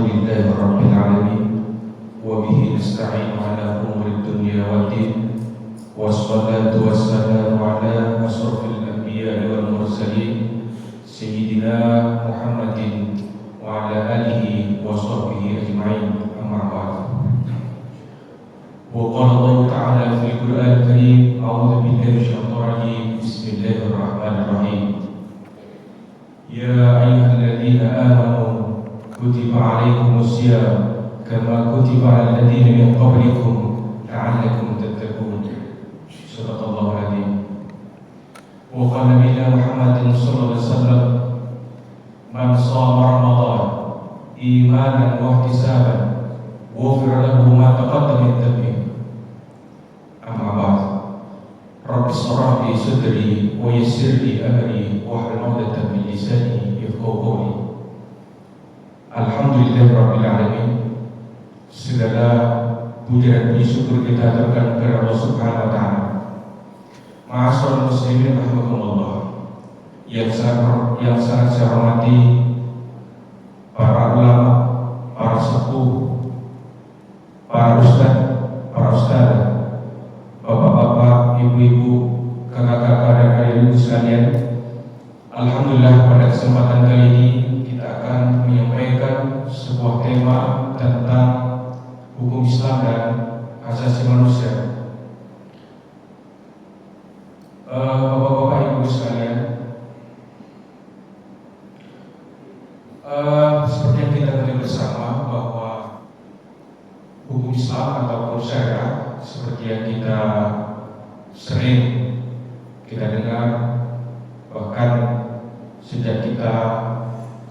Alhamdulillahi Rabbil Alamin, wa bihi nasta'inu ala umuri dunya waddin, wassalatu wassalamu ala asrafil anbiya'i wal mursalin Sayyidina Muhammadin wa ala alihi wa sahbihi ajma'in, amma ba'd. Wa qala Allah ta'ala fil Qur'an al-Karim, a'udzu billahi minasyaitonir rajim, bismillahirrahmanirrahim. Ya ayyuhalladzina amanu kutiba alaikumus syiyam kama kutiba alal ladzina min qablikum la'allakum tattaqun. Shadaqallahu adzim. Wa qala nabiyuna Muhammadin sallallahu alaihi wasallam, man shama Ramadan imanan wa ihtisaban ghufira lahu ma taqaddama min dhanbihi. Amma ba'd. Rabbi shrah li sadri wa yassir li amri wahlul 'uqdatam min lisani yafqahu qawli. Alhamdulillahirabbil alamin. Segala puji dan syukur kita aturkan kepada Allah Subhanahu wa taala. Ma'asyiral muslimin rahimakumullah. Yang sangat saya hormati para ulama, para sepuh, para ustaz, bapak-bapak, ibu-ibu, kakak-kakak dan adik-adik sekalian. Alhamdulillah, pada kesempatan kali ini kita akan menyampaikan sebuah tema tentang hukum Islam dan asasi manusia. Bapak-bapak, ibu sekalian, seperti yang kita ketahui bersama bahwa hukum Islam atau syariat seperti yang kita sering dengar, bahkan sejak kita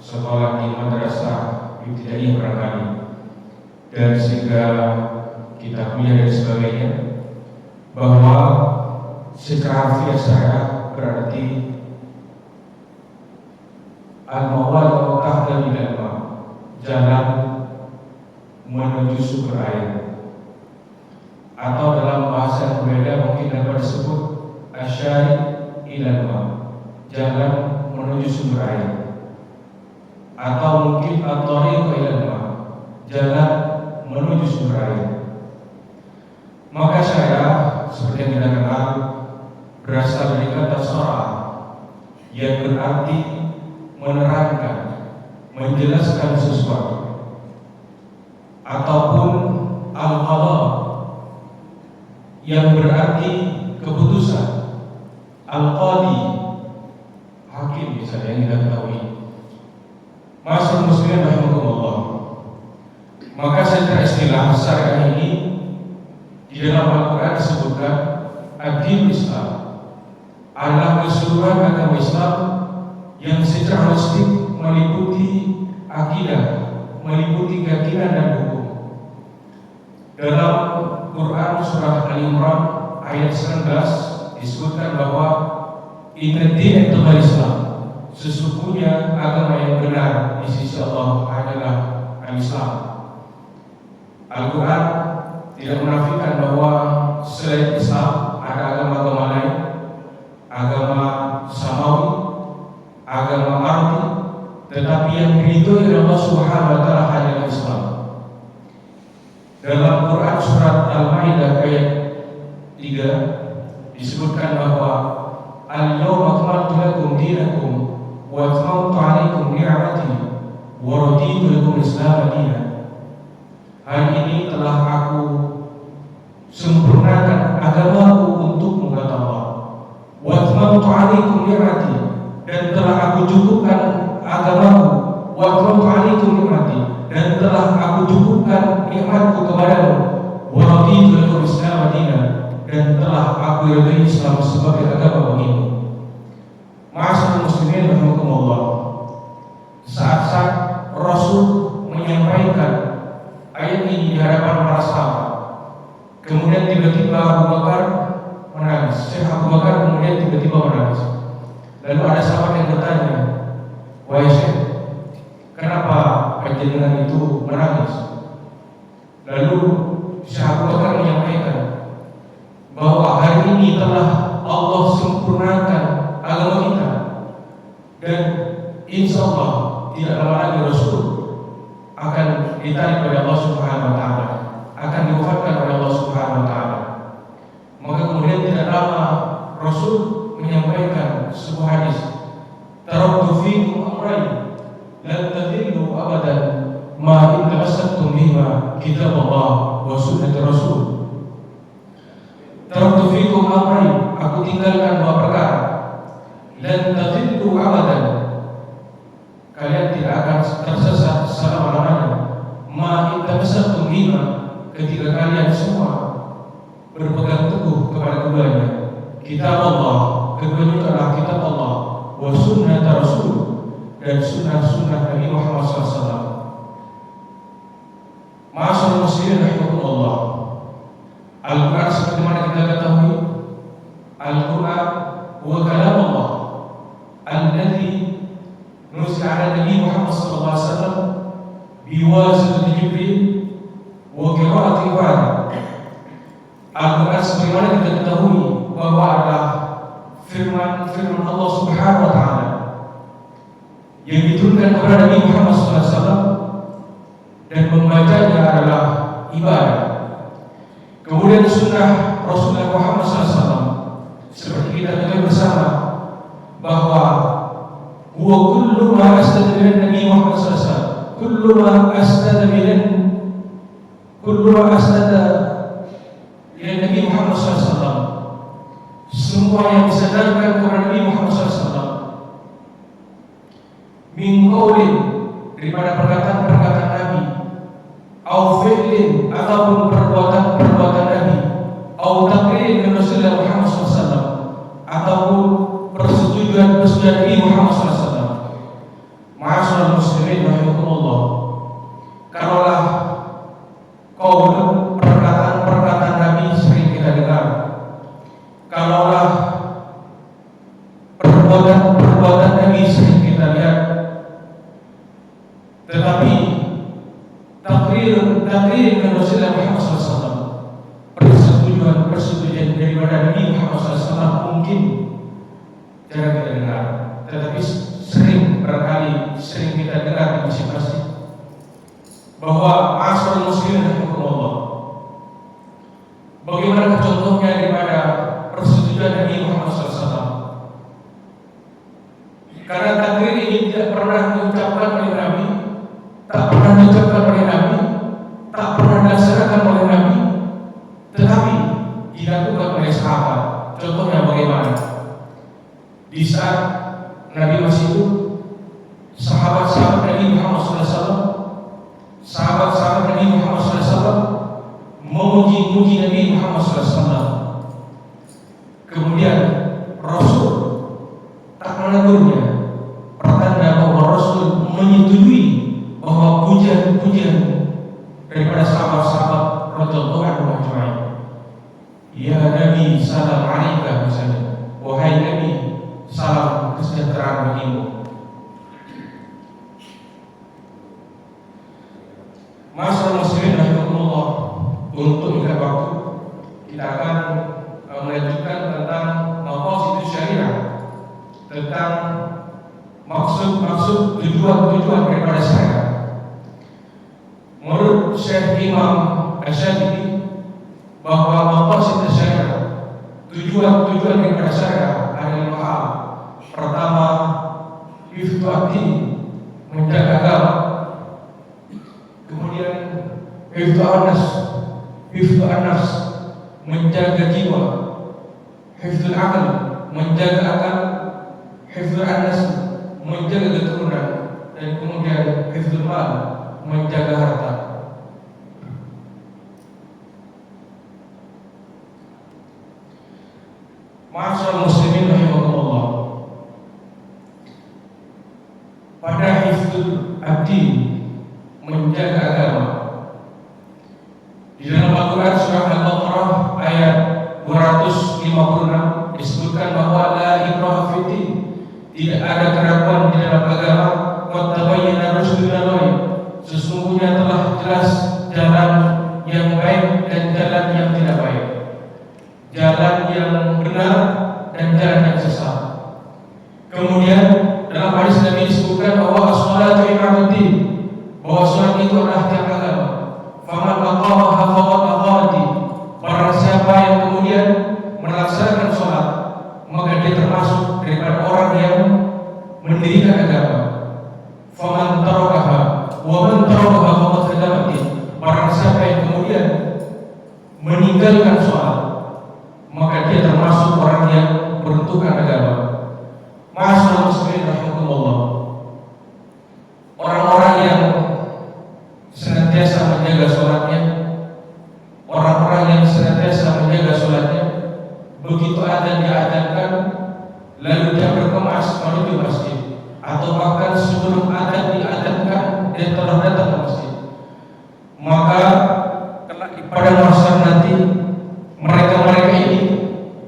sekolah di madrasah ibtidaiyah barangkali, dan sehingga kita kuliah dan sebagainya, bahwa secara harfiah syariat berarti al-mawad wa tahta minal ma, jalan menuju sumber air, atau dalam bahasa yang berbeda mungkin dapat disebut asyari ilal ma, jalan menuju sumber air, atau mungkin at-tariq ilal ma, jalan menuju sumber air. Maka syariat seperti yang kita kenal berasal dari kata syara, yang berarti menerangkan, menjelaskan sesuatu, ataupun al-qadha yang berarti keputusan, al-qadi hakim misalnya yang kita ketahui. Ma'asyiral muslimin rahimakumullah. Maka secara istilah syariat ini di dalam Al-Quran disebutkan ad-din Islam adalah keseluruhan agama Islam yang secara holistik meliputi akidah, meliputi keyakinan dan hukum. Dalam Quran surah Al-Imran ayat 19 disebutkan bahwa inna din adalah Islam, sesungguhnya agama yang benar di sisi Allah adalah Islam. Al-Quran tidak menafikan bahwa selain Islam ada agama-agama lain, agama samawi, agama ardi, tetapi yang diridhoi oleh Allah Subhanahu wa taala adalah Islam. Dalam Quran surat Al-Maidah ayat 3 disebutkan bahwa al-yawma akmaltu lakum dinakum wa atmamtu 'alaikum ni'mati wa raditu lakum al-Islam dinan. Hari ini telah aku sempurnakan agamaku untukmu, kata Allah. Wa atmamtu 'alaikum ni'mati, dan telah aku cukupkan agamaku. Wa atmamtu 'alaikum ni'mati, dan telah aku cukupkan nikmatku kepadamu. Wa raditu lakum al-Islam dinan, dan telah aku ridhai Islam sebagai agama bagimu. Ma'asyiral muslimin rahimakumullah. Saat-saat Rasul menyampaikan ayat ini di hadapan para sahabat, kemudian tiba-tiba Abu Bakar menangis. Syekh Abu Bakar kemudian tiba-tiba menangis. Lalu ada sahabat yang bertanya, "Wahai Syekh, kenapa panjenengan itu menangis?" Lalu Syekh Abu Bakar menyampaikan bahwa hari ini telah Allah sempurnakan agama kita, dan insya Allah tidak lama lagi Rasul akan ditarik oleh Allah Subhanahu wa taala, akan diwafatkan oleh Allah Subhanahu wa taala. Maka kemudian tidak lama Rasul menyampaikan sebuah hadis, taraktu fiikum amrayn lan tadillu abadan ma in tamassaktum bihima kitab Allah wa sunnah Rasul. Taraktu fiikum amrayn, aku tinggalkan dua perkara, lan tadillu abadan, kalian tidak akan tersesat selama-lamanya, ma in tamassaktum bihima, ketika kalian semua berpegang teguh kepada keduanya, kitab Allah, keduanya adalah kitab Allah, wa sunnah Rasul, dan sunnah Nabi Muhammad SAW. Ma'asyiral muslimin rahimakumullah, Al-Quran seperti mana kita ketahui, Al-Quran huwa kalam Allah alladzi nuzila ala Nabi Muhammad SAW biwasitati Jibril wa qira'ati Ibrahim. Al-Quran sebagaimana kita ketahui bahwa adalah firman Allah Subhanahu wa taala yang diturunkan kepada Nabi Muhammad SAW, dan membacanya adalah ibadah. Kemudian sunnah Rasulullah Muhammad SAW, seperti kita ketahui bersama bahwa huwa kullu ma asnada min Nabi Muhammad SAW, kullu ma asnada Nabi Muhammad SAW, semua yang disandarkan kepada Nabi Muhammad SAW, min qaulin, daripada perkataan Nabi, au fi'lin, ataupun perbuatan Nabi, au taqririn min Rasulullah Muhammad SAW, ataupun persetujuan Nabi Muhammad SAW. Ma'asyiral muslimin rahimakumullah, kalaulah qaul, perkataan Nabi sering kita dengar, kalaulah perbuatan Nabi sering kita lihat, tetapi takrir Rasulullah Muhammad SAW, persetujuan daripada Nabi Muhammad SAW mungkin jarang kita dengar, tetapi sering kita dengar di masjid-masjid. Bahwa ma'asyiral muslimin rahimakumullah, bagaimana contohnya daripada persetujuan Nabi Muhammad SAW? Karena takrir ini tidak pernah diucapkan oleh Nabi, tak pernah diucapkan oleh Nabi, tak pernah dilaksanakan oleh Nabi, tetapi dilakukan oleh sahabat. Contohnya bagaimana? Di saat Nabi masih hidup, sahabat-sahabat Nabi Muhammad SAW, sahabat-sahabat Nabi Muhammad SAW memuji Nabi Muhammad SAW. Kemudian Rasul tak menegurnya, pertanda bahwa Rasul menyetujui bahwa pujian-pujian daripada sahabat-sahabat radhiyallahu anhum ajma'in. Ya Nabi, salam alaika, misalnya, wahai Nabi, salam kesejahteraan bagimu. Ma'asyiral muslimin rahimakumullah, untuk mengikat waktu, kita akan melanjutkan tentang maqasid syariah, tentang maksud tujuan daripada syariat. Menurut Syekh Imam Asy-Syafi'i, bahwa maqasid syariah, tujuan daripada syariah ada 5 hal. Pertama, hifdzu ad-din, menjaga agama. Kemudian hifdzu an-nafs, menjaga jiwa. Hifdzul aql, menjaga akal. Hifdzul an-nasl, menjaga keturunan. Dan kemudian hifdzul mal, menjaga harta. Ma'asyiral muslimin rahimakumullah, pada hifdzul ad-din, menjaga agama, di dalam Al-Quran surah Al-Baqarah ayat 256 disebutkan bahwa la ikraha fiddin, tidak ada keraguan di dalam agama, qad tabayyana rusydu minal ghayy, sesungguhnya telah jelas jalan yang baik dan jalan yang tidak baik, jalan yang benar dan jalan yang sesat. Kemudian dalam hadis Nabi disebutkan bahwa as-salatu imaduddin, bahwa sholat itu adalah tiang agama. Faman aqamaha faqad aqamati. Barang siapa yang kemudian melaksanakan sholat, maka dia termasuk daripada orang yang mendirikan agama. Faman tarakaha wa man tarakaha faqad hadamati. Barang siapa yang kemudian meninggalkan sholat, maka dia termasuk orang yang meruntuhkan agama. Ma'asyiral muslimin rahimakumullah. Orang-orang yang senantiasa menjaga sholatnya, orang-orang yang senantiasa menjaga sholatnya, begitu adzan diadzankan, lalu dia berkemas menuju masjid, atau bahkan sebelum adzan diadzankan dia telah datang ke masjid, maka pada masa nanti mereka-mereka ini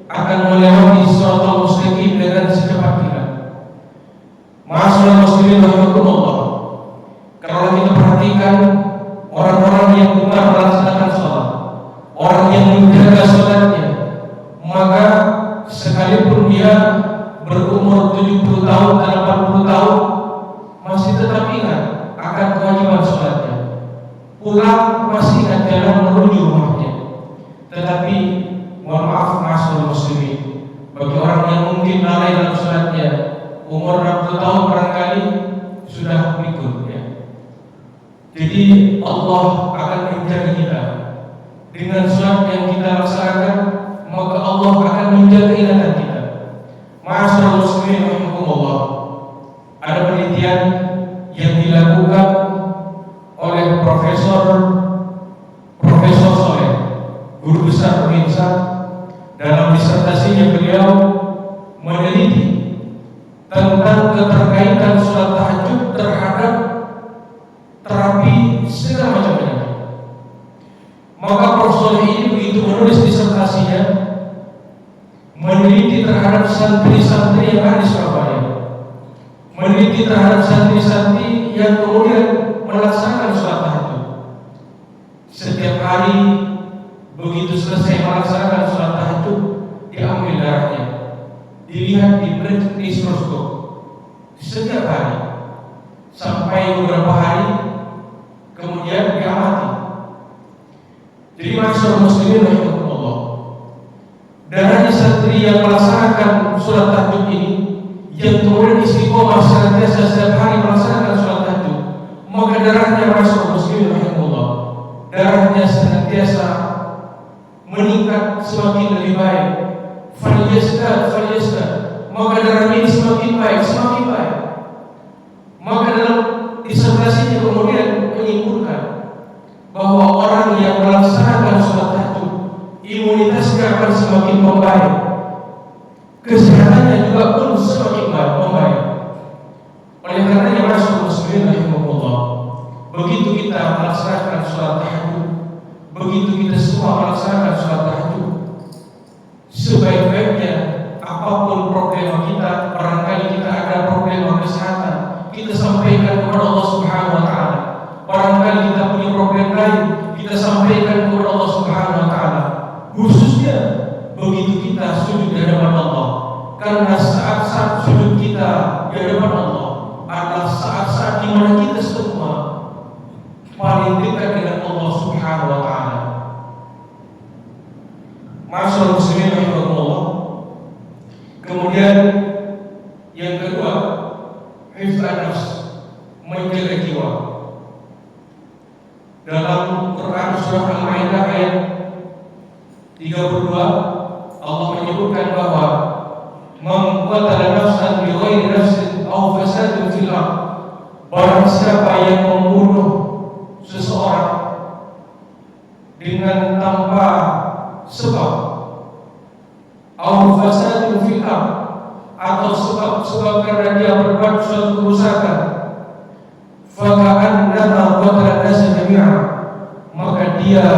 akan melewati shiratal mustaqim dengan secepat kilat. Ma'asyiral muslimin rahimakumullah. Kalau kita perhatikan orang-orang yang benar melaksanakan sholat, orang yang menjaga sholatnya, maka sekalipun dia berumur 70 tahun dan 80 tahun masih tetap ingat akan kewajiban sholatnya. Pulang masih ingat jalan menuju rumahnya. Tetapi mohon maaf ma'asyiral muslimin, bagi orang yang mungkin lalai dalam sholatnya, umur 60 tahun barangkali sudah pikun ya. Jadi Allah akan menjaga kita dengan sholat yang kita laksanakan, maka Allah akan menjaga ingatan kita. Ma'asyiral muslimin rahimakumullah. Ada penelitian yang dilakukan oleh Profesor Soleh, guru besar Unisa. Dalam disertasinya beliau meneliti tentang keterkaitan sholat tahajud terhadap terapi segala macam penyakit. Maka Profesor ini begitu menulis disertasinya, meneliti terhadap santri-santri yang ada di Surabaya, meneliti terhadap santri-santri yang kemudian melaksanakan sholat tahajud. Setiap hari begitu selesai melaksanakan sholat tahajud, diambil darahnya, dilihat di mikroskop setiap hari sampai beberapa hari, kemudian diamati. Jadi ma'asyiral muslimin rahimakumullah, darahnya santri yang melaksanakan sholat tahajud ini, yang kemudian istiqomah senantiasa setiap hari melaksanakan sholat tahajud, maka darahnya ma'asyiral muslimin rahimakumullah, darahnya senantiasa meningkat semakin lebih baik. Falyasdad, maka darahnya ini semakin baik. Maka dalam disertasinya kemudian menyimpulkan bahwa orang yang melaksanakan sholat tahajud, imunitasnya akan semakin membaik, kesehatannya juga pun semakin membaik. Oleh karenanya ma'asyiral muslimin rahimakumullah, begitu kita melaksanakan sholat tahajud, begitu kita semua melaksanakan sholat tahajud, sebaik-baiknya apapun problema kita, barangkali kita ada problema kesehatan, kita sampaikan kepada Allah Subhanahu wa taala. Barangkali kita punya problem lain, kita sampaikan kepada Allah Subhanahu wa taala. Khususnya begitu kita sujud di hadapan Allah, karena saat-saat sujud kita di hadapan Allah adalah saat-saat di mana kita semua paling dekat dengan Allah Subhanahu wa taala. Ma'asyiral muslimin rahimakumullah. Kemudian yang kedua, hifdzan nafs, menjaga jiwa. Dalam Quran surah Al-Maidah ayat 32, Allah menyebutkan bahwa man qatala nafsan bighairi nafsin aw fasadin fil ardh, barang siapa yang membunuh seseorang dengan tanpa sebab, aw fasadin fil ardh, atau sebab karena dia berbuat suatu kerusakan, faka'annama qatala an-nasa jami'a, maka dia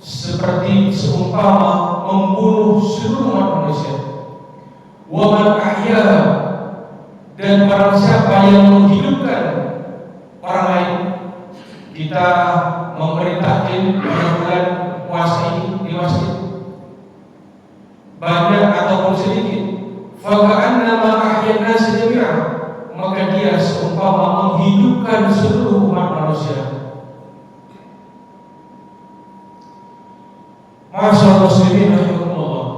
seperti seumpama membunuh seluruh umat manusia. Wa man ahyaha, dan barang siapa yang menghidupkan orang lain. Kita memerintahkan pada bulan puasa ini di masjid, banyak ataupun sedikit, faka'annama ahyan nas jami'a, maka dia seumpama menghidupkan seluruh umat manusia. Ma'asyiral muslimin rahimakumullah.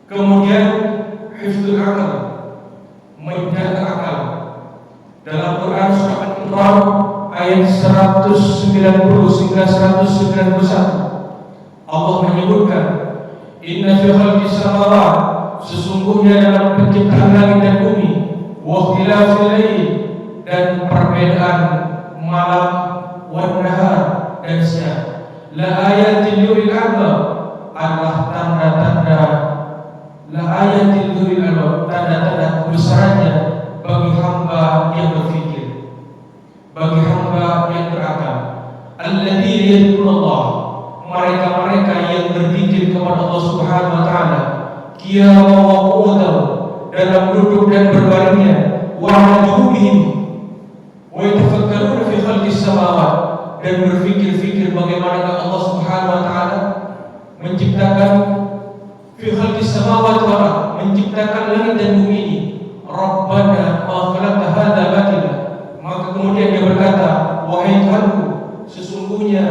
Kemudian hifdzul aql, menjaga akal. Dalam Quran surah Al-Imran ayat 190 hingga 191 Allah menyebutkan, inna fi khalqis samawati, sesungguhnya dalam penciptaan langit dan bumi, wa ikhtilafil lail, dan perbedaan malam, wan nahar, dan siang, la ayatil lil albab, adalah tanda-tanda, la ayatil lil albab, tanda-tanda kebesarannya bagi hamba yang berfikir, bagi hamba yang berakal. Alladzina yadhkurullah, mereka-mereka yang berzikir kepada Allah Subhanahu wa taala, qiyaman wa qu'udan, dalam duduk dan berbaringnya, wa 'ala junubihim, wa yatafakkaruna fi khalqis samawati, dan berfikir-fikir bagaimana Allah Subhanahu wa taala menciptakan fi khalqis samawati wal ardh, menciptakan langit dan bumi ini. Rabbana ma khalaqta hadza batila, maka kemudian dia berkata, wahai Tuhanku, sesungguhnya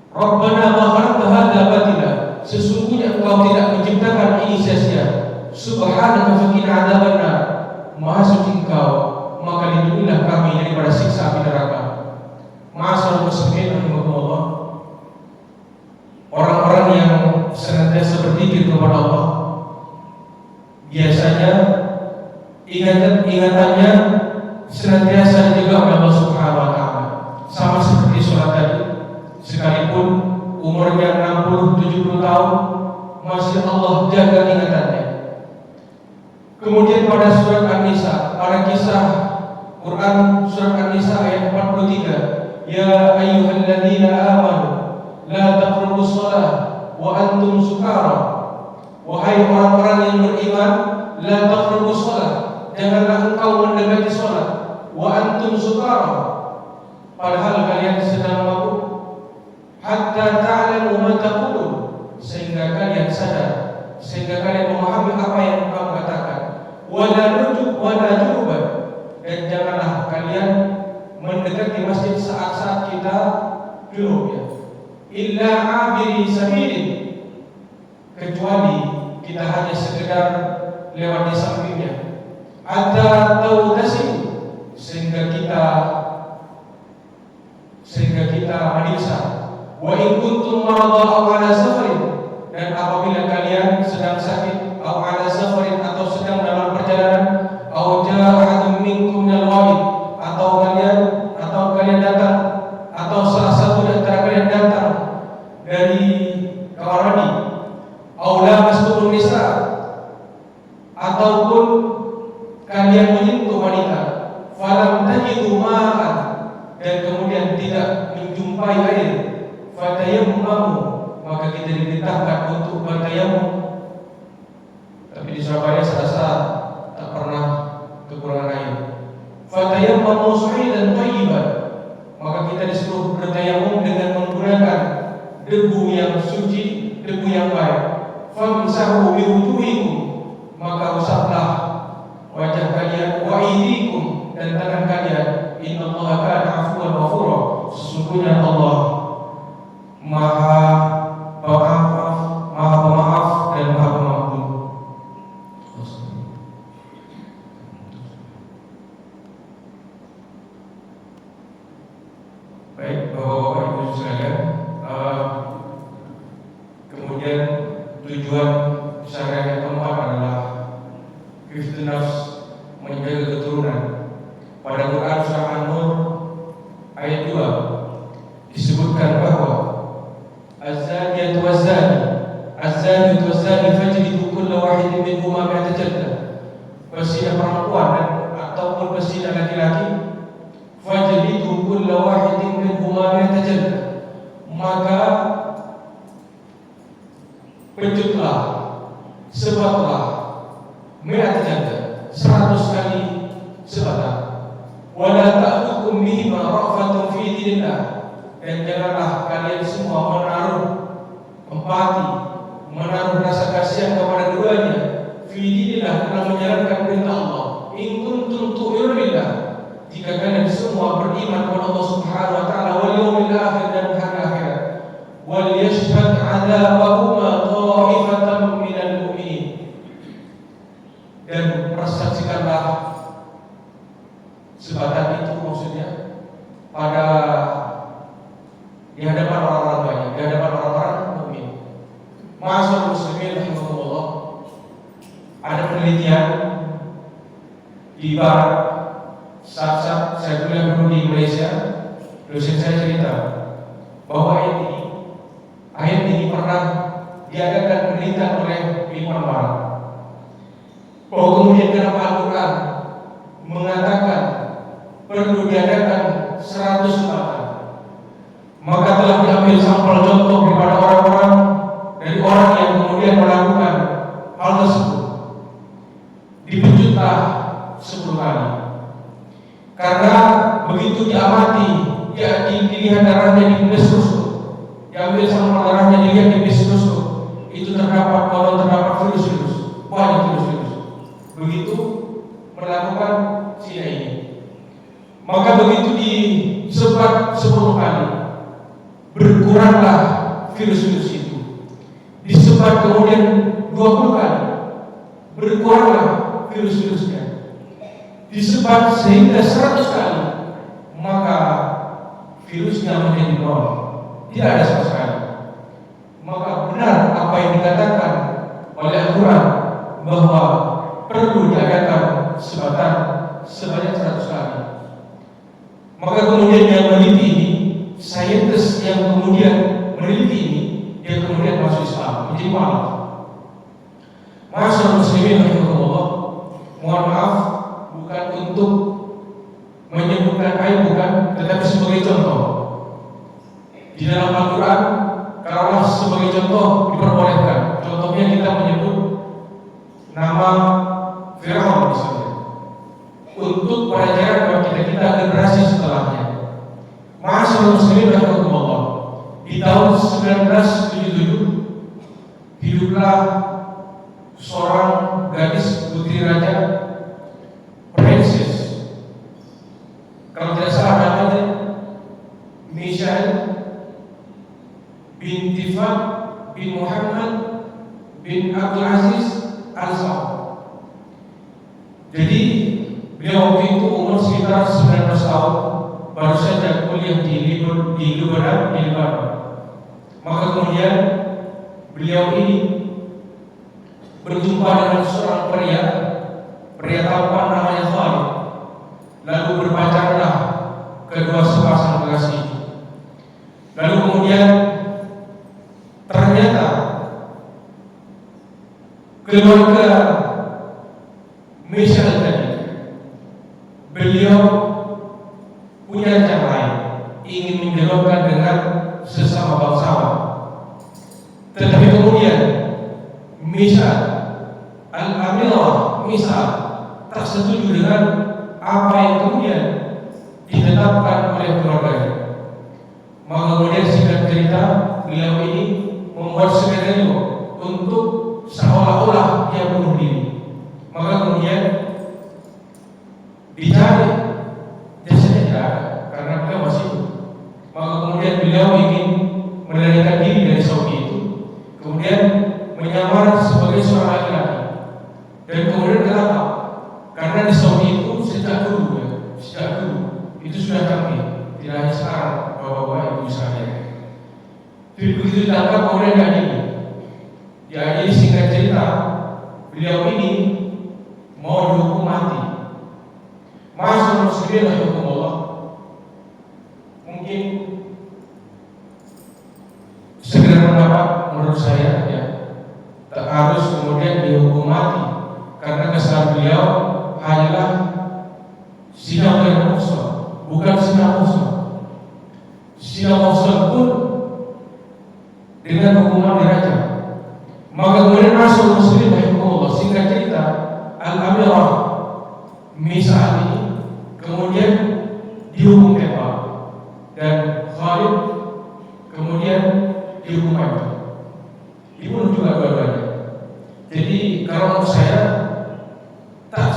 Rabbana ma khalaqta hadza batila, sesungguhnya Engkau tidak menciptakan ini sia-sia. Subhanaka faqina adzabannar, Maha suci Engkau, maka lindungilah kami daripada siksa api neraka. Ma'asyiral muslimin rahimakumullah. Orang-orang yang senantiasa berzikir kepada Allah, biasanya ingatannya senantiasa dijaga oleh Allah Subhanahu wa taala. Sama seperti sholat tadi, sekalipun umurnya 60-70 tahun, masih Allah jaga ingatannya. Kemudian pada surat An-Nisa, pada kisah Quran surat An-Nisa ayat 43, ya ayyuhalladzina amanu la taqrabus shalah wa antum sukara, wahai orang-orang yang beriman, la taqrabus shalah, janganlah engkau mendekati salat, wa antum sukara, padahal kalian sedang mabuk, hatta ta'lamu ma taqulun, sehingga kalian sadar, sehingga kalian memahami apa yang kamu katakan, wala nujub wala junuban, dan janganlah kalian mendekati masjid saat-saat kita junub, ya, illa abiri sabilin, kecuali kita hanya sekedar lewat di sampingnya, ada tautasim, sehingga kita menimsa, wa in kuntum marada aw ala safarin, dan apabila kalian sedang sakit, aw ala safarin, atau sedang dalam perjalanan, aw jaa ahadun minkum minal ghaib, atau kalian datang, atau salah satu di antara kalian datang dari kamar mandi, aw lamastum nisa, ataupun kalian menyentuh wanita, falam tajidu ma'an, dan kemudian tidak menjumpai air, fatayammamu, maka kita diperintahkan untuk bertayamum. Tapi di Surabaya saya rasa tak pernah kekurangan air. Fatayammamu sa'idan thayyiban, maka kita disuruh bertayamum dengan menggunakan debu yang suci, debu yang baik. Famsahu biwujuhikum, maka usaplah wajah kalian, wa aydikum, dan tangan kalian. Innallaha kana 'afuwan ghafura, sesungguhnya Allah Maha Pemaaf, Maha Pemaaf dan Maha Pengampun. Baik, Bapak-bapak, Ibu sekalian, kemudian tujuan syariat yang keempat adalah hifdzun nafs, menjaga keturunan. Pada Quran surah An-Nur ayat 2 disebutkan bahwa az-zaniyatu waz-zani, az-zaniyatu waz-zani fajlidu kulla wahidin minhuma mi'ata jaldah, berzina perempuan dan ataupun berzina laki-laki, fajlidu kulla wahidin minhuma mi'ata jaldah, maka pejutlah, sebatlah, mi'ata jaldah, 100 kali sebatang. Wala ta'khudhukum bihima ra'fatun fi dinillah, dan janganlah kalian semua menaruh empati, menaruh rasa kasihan kepada keduanya, fi dinillah dalam menjalankan perintah Allah. In kuntum tu'minuna billah, jika kalian semua beriman kepada Allah Subhanahu wa taala wal yaumil akhir dan hari akhirat. Wal yashhad 'adzabahuma ta'ifatan minal mu'minin, dan persaksikanlah sebatas itu, maksudnya pada di hadapan orang-orang banyak, di hadapan orang-orang mukmin. Ma'asyiral muslimin rahimakumullah, ada penelitian di barat. Saat saya kuliah dulu di Malaysia, dosen saya cerita bahwa ayat ini pernah diadakan penelitian oleh ilmuwan barat, bahwa kemudian kenapa Al-Quran mengatakan perlu diadakan 100 Jumatan, maka telah diambil sampel contoh daripada orang-orang dari orang yang kemudian melakukan hal tersebut, dipejutlah 10 kali. Karena begitu diamati, dilihat darahnya di Mesrus, diambil sampel darahnya, dilihat di Mesrus, itu terdapat virus-virus, banyak virus-virus. Begitu melakukan zina ini, maka begitu disebar 10 kali, berkuranglah virus-virus itu. Disebar kemudian 20 kali, berkuranglah virus-virusnya. Disebar sehingga 100 kali, maka virusnya menjadi nol, tidak ada sama sekali. Maka benar apa yang dikatakan oleh Al-Quran bahwa perlu diadakan sebanyak 100 kali. Maka kemudian yang meneliti ini, saintis yang kemudian meneliti ini, dia kemudian masuk Islam, menjadi mualaf. Ma'asyiral muslimin rahimakumullah, mohon maaf, bukan untuk menyebutkan aib, bukan, tetapi sebagai contoh. Di dalam Al-Quran, kalau sebagai contoh diperbolehkan. Contohnya kita menyebut nama Fir'aun misalnya, untuk pelajaran bagi kita generasi setelahnya. Ma'asyiral muslimin rahimakumullah, di tahun 1977 hiduplah seorang gadis putri raja, princess, kalau tidak salah namanya Michelle binti Fahd bin Muhammad bin Abdul Aziz Al-Saud. Jadi beliau waktu itu umur sekitar 19 tahun, baru saja kuliah di Lebanon. Maka kemudian beliau ini berjumpa dengan seorang pria tampan namanya Khalid. Lalu berpacaranlah kedua sepasang kekasih. Lalu kemudian ternyata keluarga Michelle tadi, beliau punya rencana lain, ingin menjodohkan dengan sesama bangsawan. Tetapi kemudian Michelle Al-Amirah tak setuju dengan apa yang kemudian ditetapkan oleh keluarganya. Maka kemudian singkat cerita, beliau ini membuat skenario untuk seolah-olah dia bunuh diri. Maka kemudian dicari, jasanya tidak ada karena beliau masih hidup. Maka kemudian beliau ingin melarikan diri dari Saudi itu, kemudian menyamar sebagai seorang laki-laki. Dan kemudian kenapa? Karena di Saudi itu sejak dulu itu sudah canggih, tidak hanya sekarang, bapak-bapak ibu sekalian. Begitu ditangkap kemudian diadili. Jadi singkat cerita, beliau ini mau dihukum mati. Ma'asyiral muslimin rahimakumullah, mungkin segera pendapat menurut saya ya, tak harus kemudian dihukum mati, karena kesalahan beliau hanyalah zina ghair muhsan, bukan zina muhsan. Zina muhsan pun dengan hukuman dirajam. Maka kemudian Rasul Muslim rahimahullah, singkat cerita, Al-Amirah Misal ini kemudian dihukum tembak dan Khalid kemudian dihukum mati, dibunuh juga dua-duanya. Jadi kalau menurut saya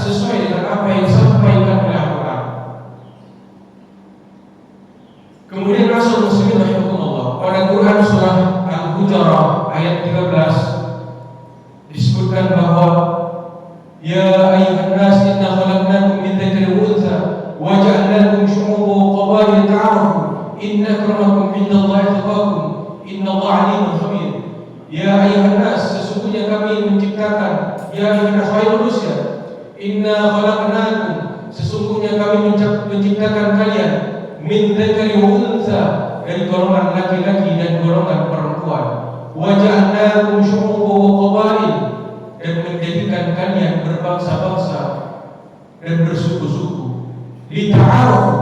sesuai dengan apa yang disampaikan oleh Al-Quran. Kemudian Rasul Muslimin rahimahullah, pada Quran surah Al-Hujurat ayat 13 disebutkan bahwa ya ayyuhan nas inna khalaqnakum min dzakarin wa untha wa ja'alnakum syu'uban wa qabaila ta'arafu inna akramakum 'indallahi atqakum innallaha 'alimun khabir. Ya ayyuhan nas, sesungguhnya kami menciptakan, ya ayyuhan nas wahai manusia, inna khalaqnakum, sesungguhnya kami menciptakan kalian min dzakarin wa untha, dari golongan laki-laki dan golongan perempuan, wa ja'alnakum syu'uban wa qabail, dan menjadikan kalian berbangsa-bangsa dan bersuku-suku, lita'arafu,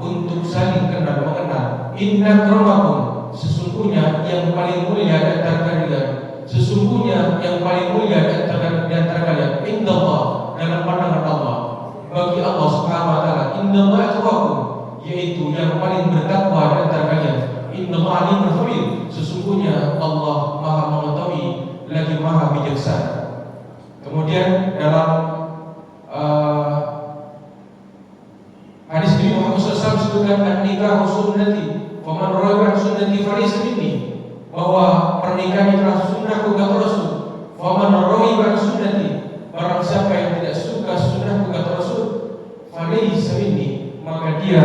untuk saling kenal mengenal. Inna akramakum, sesungguhnya yang paling mulia di antara kalian, sesungguhnya yang paling mulia di antara kalian, indallah, dalam pandangan Allah, bagi Allah Subhanahu wa taala, indallah atqakum, yaitu yang paling bertakwa di antara kalian. Innallaha 'alimun khabir, sesungguhnya Allah Maha mengetahui lagi Maha bijaksana. Kemudian dalam hadis Nabi Muhammad SAW disebutkan an-nikahu sunnati wa man raghiba an sunnati falaysa minni, bahwa pernikahan adalah sunnahku kata Rasul. Wa man raghiba an sunnati, barang siapa yang tidak suka sunnahku kata Rasul, falaysa minni, maka dia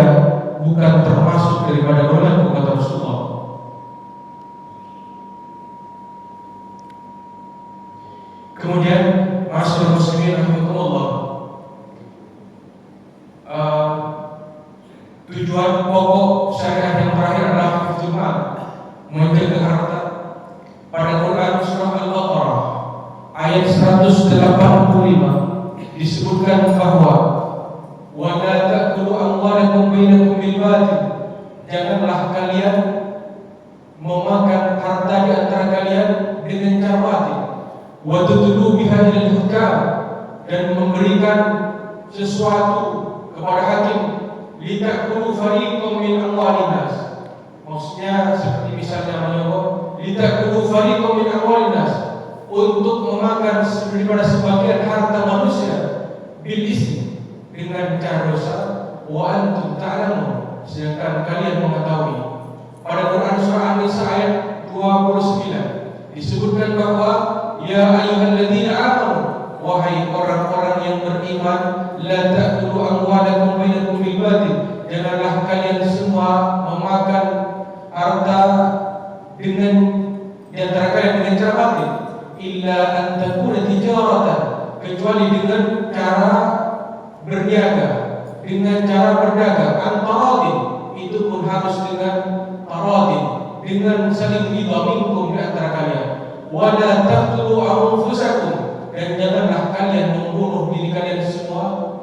bukan termasuk daripada golonganku kata Rasulullah. Kemudian Ma'asyiral muslimin rahimakumullah, tujuan pokok syariat yang terakhir adalah hifdzul mal, menjaga harta. Pada Quran surah Al-Baqarah ayat 185 disebutkan bahwa wa la ta'kulu amwalakum bainakum bil batil, janganlah kalian memakan harta di antara kalian dengan cara batil. Wa tudlu biha ilal hukam, dan memberikan sesuatu kepada hakim, litakulu fariqam min amwalin nas, maksudnya seperti misalnya menyebut litakulu fariqam min amwalin nas, untuk memakan daripada sebagian harta manusia, bil ismi, dengan cara dosa, wa antum ta'lamun, sedangkan kalian mengetahui. Pada Quran surah An-Nisa ayat 29 disebutkan bahwa ya ayyuhalladzina amanu, wahai orang-orang yang beriman, la ta'kulu amwalakum bainakum bil batil, janganlah kalian semua memakan harta dengan di antara kalian dengan cara batil, illa an takuna tijaratan, kecuali dengan cara berniaga, dengan cara berdagang, antaradin, itu pun harus dengan taradin, dengan saling riba minkum di antara kalian. Wala taqtulu anfusakum, dan janganlah kalian membunuh diri kalian semua.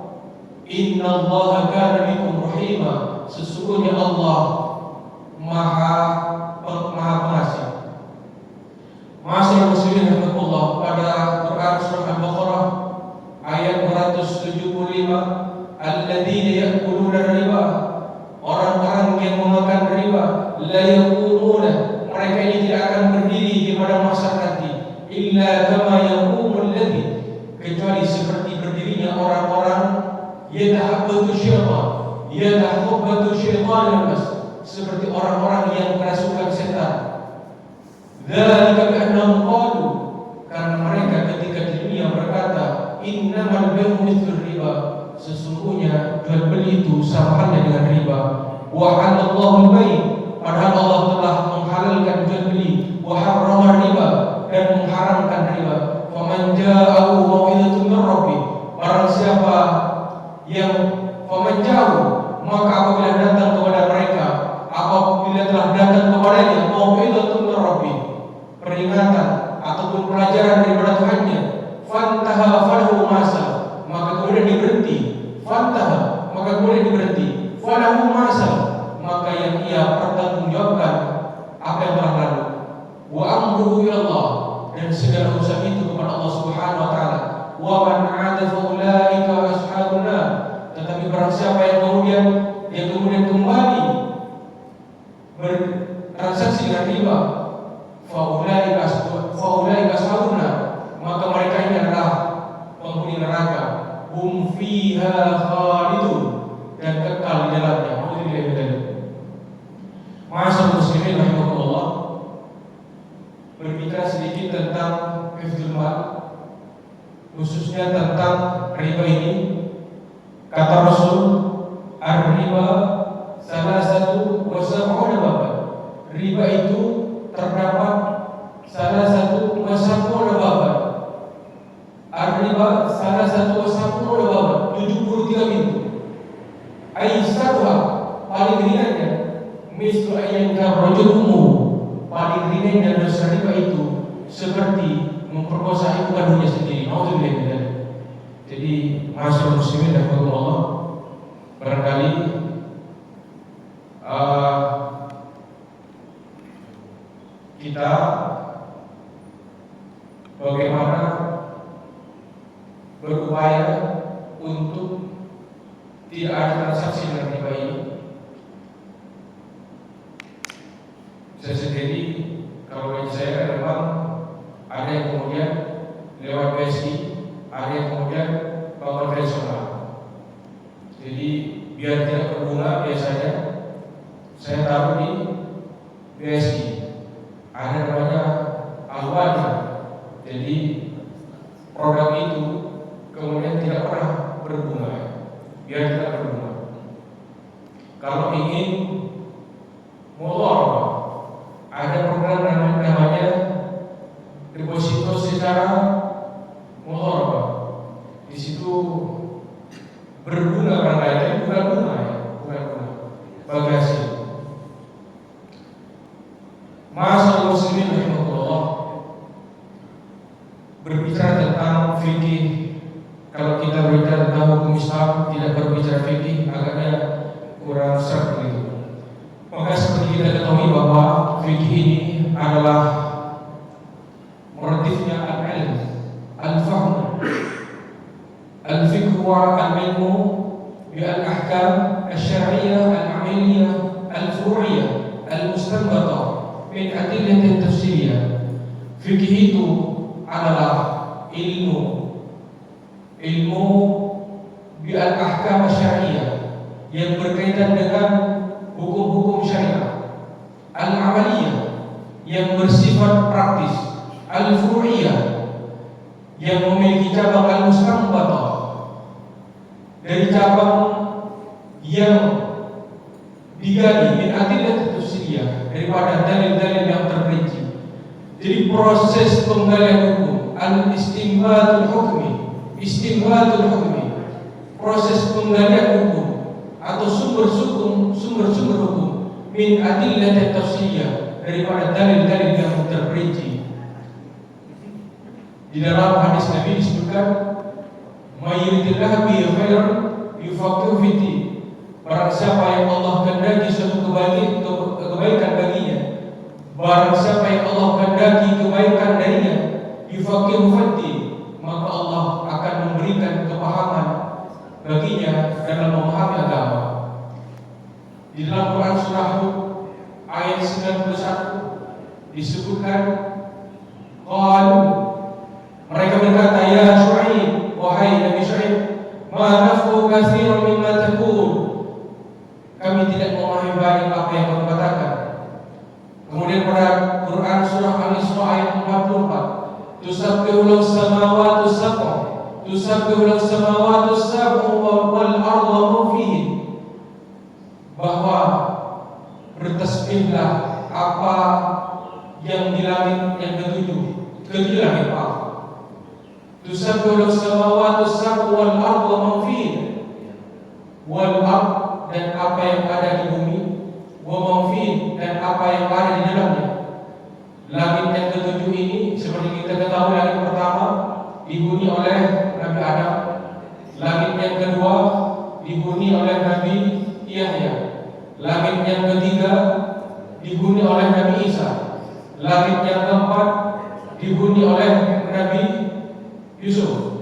Innallaha kana bikum rahima, sesungguhnya Allah Maha Pengasih. Ma'asyiral muslimin rahimakumullah, pada Quran surah Al-Baqarah ayat 275, alladzina ya'kuluna riba, orang-orang yang memakan riba, la yaqumuna, mereka ini tidak akan berdiri di pada masa nanti, illa kama yaqumul ladzi, kecuali seperti berdirinya orang-orang yatahabbatu syaitan, seperti orang-orang yang kerasukan setan. Dzalika bi annahum qalu, karena mereka ketika di dunia berkata, innamal bay'u mithlur riba, sesungguhnya jual beli itu sama halnya dengan riba. Wa halallahu al-bay', padahal Allah telah menghalalkan jual beli, wa harrama riba, dan mengharamkan riba. Faman ja'ahu mau'izatun min rabbih, barang siapa yang faman ja'ahu, maka apabila datang kepada mereka, apabila telah datang kepadanya mau'izatun min rabbih, peringatan ataupun pelajaran daripada Tuhannya, fantaha falahu masa, maka kemudian diberhenti, fantaha, maka kemudian diberhenti, falahu masa, maka yang ia pertanggungjawabkan apa yang telah lalu. Wa amruhu ila Allah, dan segala urusan itu kepada Allah Subhanahu wa taala. Wa man 'ada fa ulaika ashabun nar, tetapi barang siapa yang kemudian kembali bertransaksi dengan riba, fa ulaika ashabun nar, maka mereka ini adalah penghuni neraka. Hum fiha khalidun, dan kekal di dalamnya. Ma'asyiral muslimin rahimakumullah, berbicara sedikit tentang hifdzul mal, khususnya tentang riba ini. Kata Rasul, ar-riba salah satu wasab'una baban. Riba itu terdapat salah satu wasab'una baban. Ar-riba salah satu wasab'una baban, 73 pintu. Aisyah paling ringannya mislu ayyan karrajulumu, paling ringannya dosa riba itu seperti memperkosa ibu kandungnya sendiri. Nauzubillah. Jadi ma'asyiral muslimin rahimakumullah, barangkali kita bagaimana berupaya untuk tidak ada transaksi dengan riba ini. Saya sendiri, kalau bagi saya memang ada yang kemudian lewat BSI, ada yang kemudian konvensional. Jadi biar tidak berbunga, biasanya saya taruh di BSI. Ada namanya Alwani. Jadi produk itu kemudian tidak pernah berbunga, biar tidak berbunga. Kalau ingin molor, ada program namanya deposito secara molor. Di situ berbunga barangkali, tapi bukan bunga ya, bukan bunga, bagasi. Ma'asyiral muslimin rahimakumullah, berbicara tentang fikih, kalau kita berbicara tentang hukum Islam tidak berbicara fikih agaknya kurang seret begitu. Maka seperti kita ketahui bahwa fikih ini adalah motifnya al-ilm, al-fahm. Al-fiqh wa al-ilmu bi al-ahkam al-syar'iyyah, al-amaliyah, al-furu'iyyah, al-mustanbatah min adillah tafsiriyah. Fikih itu adalah ilmu bi al-ahkam al-syar'iyyah yang berkaitan dengan hukum-hukum syariah, al-amaliyah yang bersifat praktis, al-furu'iyyah yang memiliki cabang al-mustanbatah, dari cabang yang digali min adillah tafsiriyah, daripada dalil-dalil yang terperinci. Jadi proses penggalian hukum, al-istinbatul hukmi, proses penggalian hukum atau sumber-sumber hukum min adillah tafsiriyah, daripada dalil-dalil yang terperinci. Di dalam hadis Nabi disebutkan, mayyidillah bi khairan yufaqihu fiddin. Barang siapa yang Allah kehendaki suatu kebaikan baginya, barang siapa yang Allah kehendaki kebaikan darinya, yufaqihu fiddin, maka Allah akan memberikan kepahaman baginya dalam memahami agama. Di dalam Quran surah Hud ayat 91 disebutkan, qalu, mereka berkata, ya Syuaib, wahai Nabi Syuaib, ma nafqahu katsiran mimma taqul, kami tidak memahami banyak apa yang kamu katakan. Kemudian pada Quran surah Al-Isra ayat 44, tusabbihu lahu samawati sab'u, tusabbihu lahu samawati sab'u wal ardu wa fihi, bahwa bertasbihlah apa yang di langit yang ketujuh langit, tusabbihu lahu samawati sab'u wal ardu wa fihi, wal ard, dan apa yang ada di bumi, wa mawfin, dan apa yang ada di dalamnya. Langit yang ketujuh ini seperti kita ketahui, langit pertama dihuni oleh Nabi Adam, langit yang kedua dihuni oleh Nabi Yahya, langit yang ketiga dihuni oleh Nabi Isa, langit yang keempat dihuni oleh Nabi Yusuf,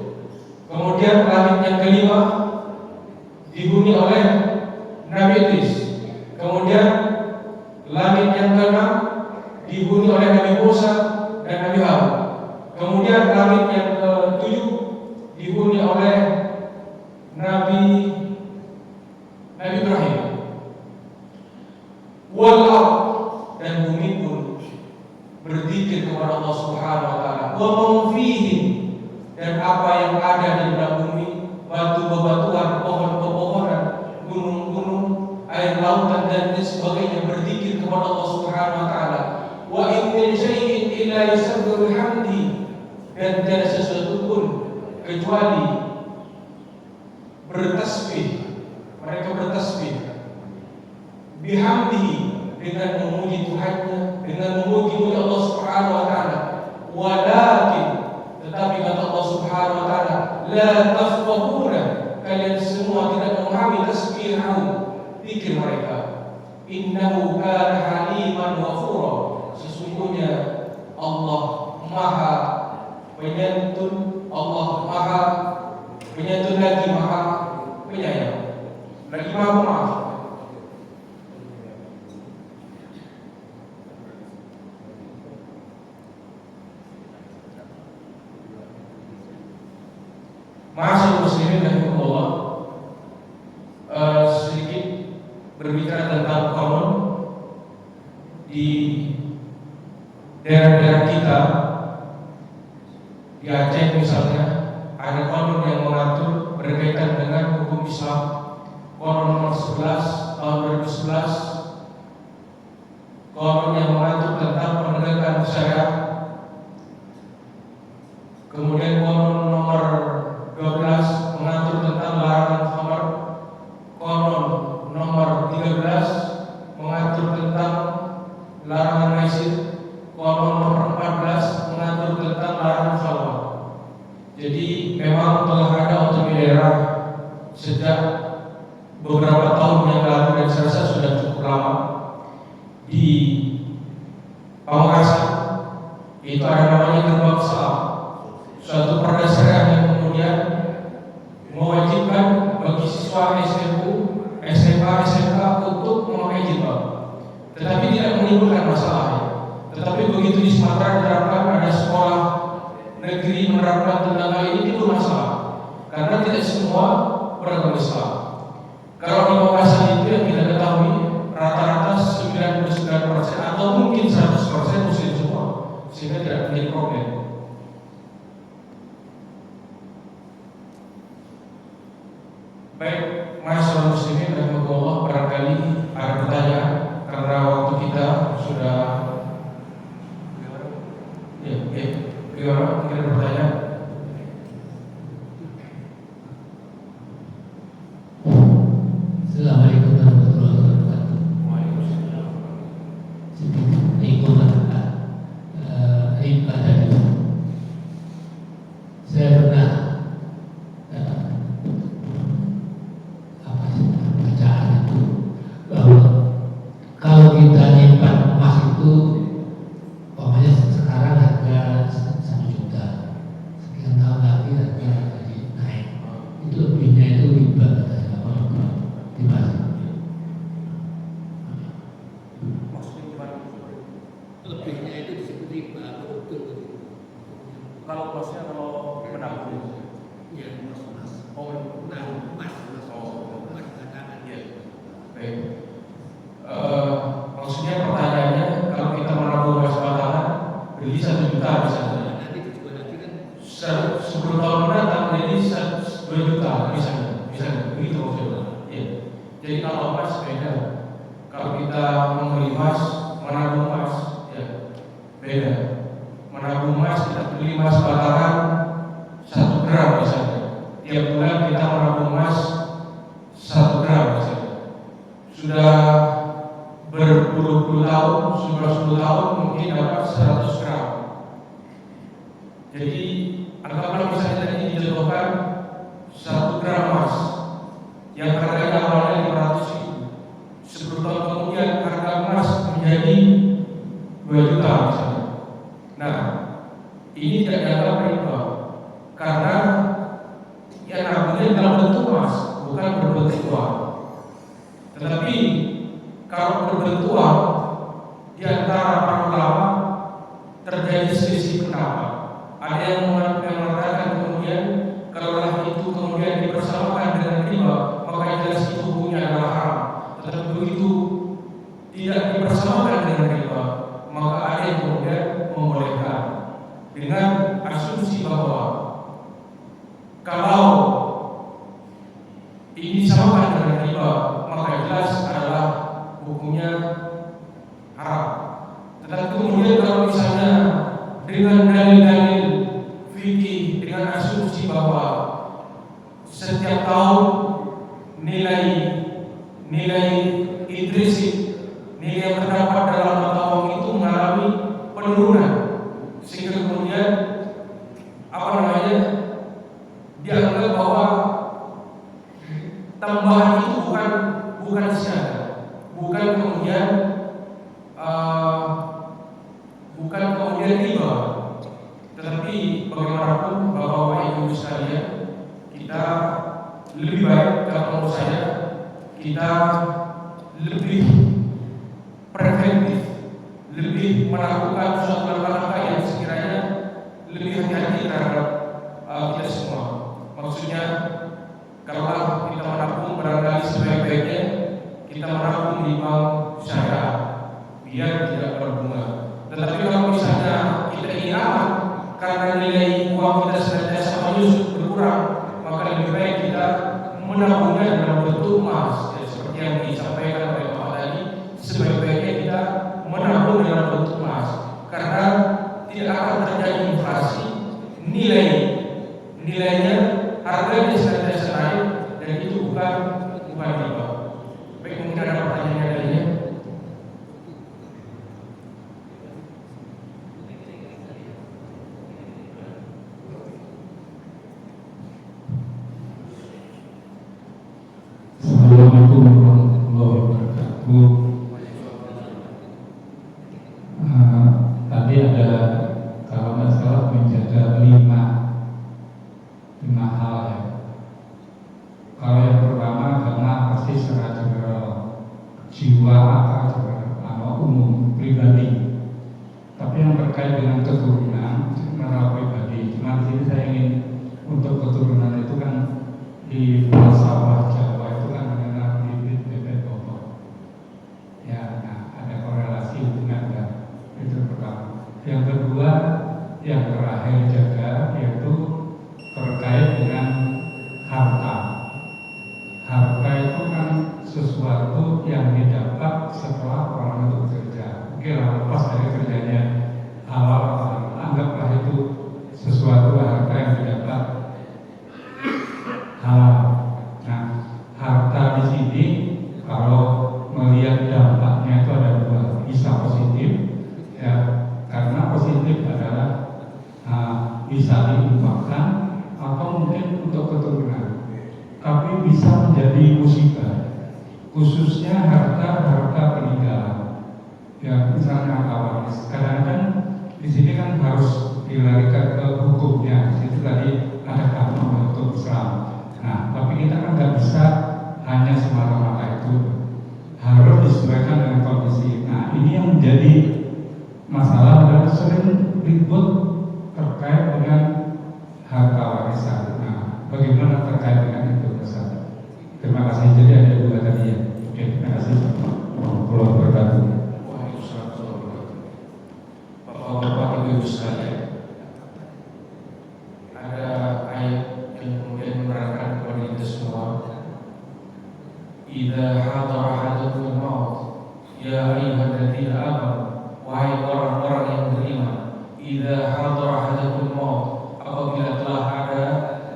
kemudian langit yang kelima dihuni oleh Nabi Idris, kemudian langit yang keenam dihuni oleh Nabi Musa dan Nabi Harun, kemudian langit yang ketujuh dihuni oleh Nabi Ibrahim. Wal ard, dan bumi pun berzikir kepada Allah Subhanahu wa taala. Wa man fihi, dan apa yang ada di dalam bumi, batu-batuan, pohon-pepohonan, gunung-gunung, air lautan dan lain sebagainya berzikir kepada Allah Subhanahu wa taala. Wa in min syai'in illa yusabbihu bihamdi, dan tiada sesuatu pun kecuali bertasbih. Mereka bertasbih bihamdihi, dengan memuji Tuhannya, dengan memuji Allah Subhanahu wa taala. Walakin, tetapi kata Allah Subhanahu wa taala, la tafqahuna, kalian semua tidak memahami tasbihahum, zikir mereka. Innahu kana haliman ghafura, sesungguhnya Allah Maha Penyantun, Allah Maha Penyantun lagi Maha Penyayang, lagi Maha Pemaaf. Ma'asyiral muslimin rahimakumullah, sedikit berbicara tentang konon di daerah-daerah kita. Di Aceh misalnya, ada konon yang mengatur berkaitan dengan hukum Islam. Konon nomor 11 tahun 2011, konon yang mengatur tentang penegakan syariat. Kemudian konon nomor 12 mengatur tentang larangan khamar. Konon nomor 13 mengatur tentang larangan maisir. Konon nomor 14 mengatur tentang larangan khalwat. Jadi memang telah ada otonomi daerah sejak beberapa tahun yang lalu, dan saya rasa sudah cukup lama. Di Pamekasan itu ada namanya gerbang Islam, suatu perda syariah yang kemudian mewajibkan bagi siswa SMU, SMA, SMK untuk memakai jilbab, tetapi tidak menimbulkan masalah. Tetapi begitu di Sumatera diterapkan, ada sekolah negeri menerapkan tentang hal ini, itu masalah, karena tidak semua beragama Islam. Kalau di Pamekasan itu yang kita ketahui rata-rata 99% atau mungkin 100% muslim semua, sehingga tidak menjadi problem. Baik, ma'asyiral muslimin rahimakumullah, barangkali ada pertanyaan karena waktu kita sudah mungkin ada pertanyaan. Assalamualaikum warahmatullahi wabarakatuh. Waalaikumsalam. Saya pernah bacaan itu bahwa kalau kita nyimpan emas itu, umpamanya sekarang harga 1 juta, sekian tahun lagi harga jadi naik, itu lebihnya itu riba katanya, dimasuk. Lebihnya itu disebut riba, betul. Kalau plusnya kalau menabung, Ya, emas. oh, Nah, emas. oh, Emas cadangan. iya, baik. Maksudnya pertanyaannya, kalau kita menabung emas batangan beli 1 juta misalnya, Nanti dijual lagi kan? 10 tahun mendatang jadi 2 juta misalnya, begitu maksudnya. Iya. Jadi kalau emas beda. Kalau kita membeli emas, menabung emas, ya beda. Menabung emas, kita beli emas batangan 1 gram misalnya. Tiap bulan kita menabung emas 1 gram misalnya. Sudah berpuluh-puluh tahun, sudah 10 tahun mungkin dapat 100 gram. Jadi anggaplah misalnya tadi dijodohkan 1 gram emas yang harganya awalnya 500.000, 10 tahun kemudian harga emas menjadi 2 juta misalnya. Nah, ini tidak dianggap riba karena yang nabungnya dalam bentuk emas, bukan berbentuk uang. Tetapi kalau berbentuk uang, di antara para ulama terjadi selisih pendapat. Ada yang mengatakan kemudian kalau itu kemudian dipersamakan dengan riba, maka jelas itu hukumnya adalah haram. Tetapi begitu tidak dipersamakan dengan riba, maka ada yang kemudian membolehkan dengan asumsi bahwa kalau ini disamakan dengan riba, maka jelas adalah hukumnya haram. Tetapi kemudian kalau misalnya dengan dalil-dalil fikih, dengan asumsi bahwa setiap tahun nilai intrinsik, nilai yang terdapat dalam mata uang itu mengalami penurunan, sehingga kemudian dianggap bahwa tambahan itu bukan siaga, bukan kemudian riba. Tetapi bagaimanapun Bapak Ibu sekalian, kita lebih baik, kalau menurut saya, kita lebih preventif, lebih melakukan suatu langkah-langkah yang sekiranya lebih hati-hati terhadap kita semua. Maksudnya, kalau kita menabung, barangkali sebaik-baiknya kita menabung di bank syariah biar tidak berbunga. Tetapi kalau misalnya kita ingin aman karena nilai uang kita senantiasa menyusut berkurang, maka lebih baik kita menabungnya dalam bentuk emas. Ya, seperti yang disampaikan oleh Bapak tadi, sebaik-baiknya kita menabung dalam bentuk emas, karena tidak akan terjadi inflasi, nilainya harganya senantiasa naik, dan itu bukan riba. Baik, mungkin ada pertanyaan lainnya. Assalamualaikum warahmatullahi wabarakatuh. Tadi ada, kalau nggak salah, menjaga lima hal ya. Kalau yang pertama agama pasti secara general, jiwa atau umum pribadi. Tapi yang terkait dengan keturunan general pribadi. Cuma di sini saya ingin untuk keturunan itu kan di falsafah Jawa itu kan mengenal bibit bebek bobot. Ya, nah, ada korelasi hubungan ya. Itu pertama. Yang kedua, yang terakhir jaga, yaitu terkait dengan harta. Harta itu kan sesuatu yang didapat setelah orang itu bekerja. Oke lah, lepas dari kerjanya halal atau haram, anggaplah itu sesuatu harta yang didapat halal. Nah, harta di sini kalau melihat dampaknya itu ada dua, bisa positif, ya, karena positif adalah bisa diinfakkan atau mungkin untuk keturunan. Tapi bisa menjadi musibah, khususnya harta peninggalan. Ya, misalnya waris. Kadang-kadang di sini kan harus dilarikan ke hukumnya. Di situ tadi ada kamu untuk Islam. Nah, tapi kita kan nggak bisa hanya semata-mata itu, harus disesuaikan dengan kondisi. Nah, ini yang menjadi masalah adalah sering ribut terkait dengan harta warisan. Nah, bagaimana terkait dengan itu, Ustaz? Terima kasih. Jadi ada dua tadi ya. Oke, terima kasih. Warahmatullahi wabarakatuh. Bapak Ibu sekalian, ada ayat yang kemudian menerangkan kepada kita semua, idza hadara ahadakumul maut ya ayyuhalladzina amanu, wahai orang-orang yang beriman, idza hadara ahadakumul maut, apabila telah ada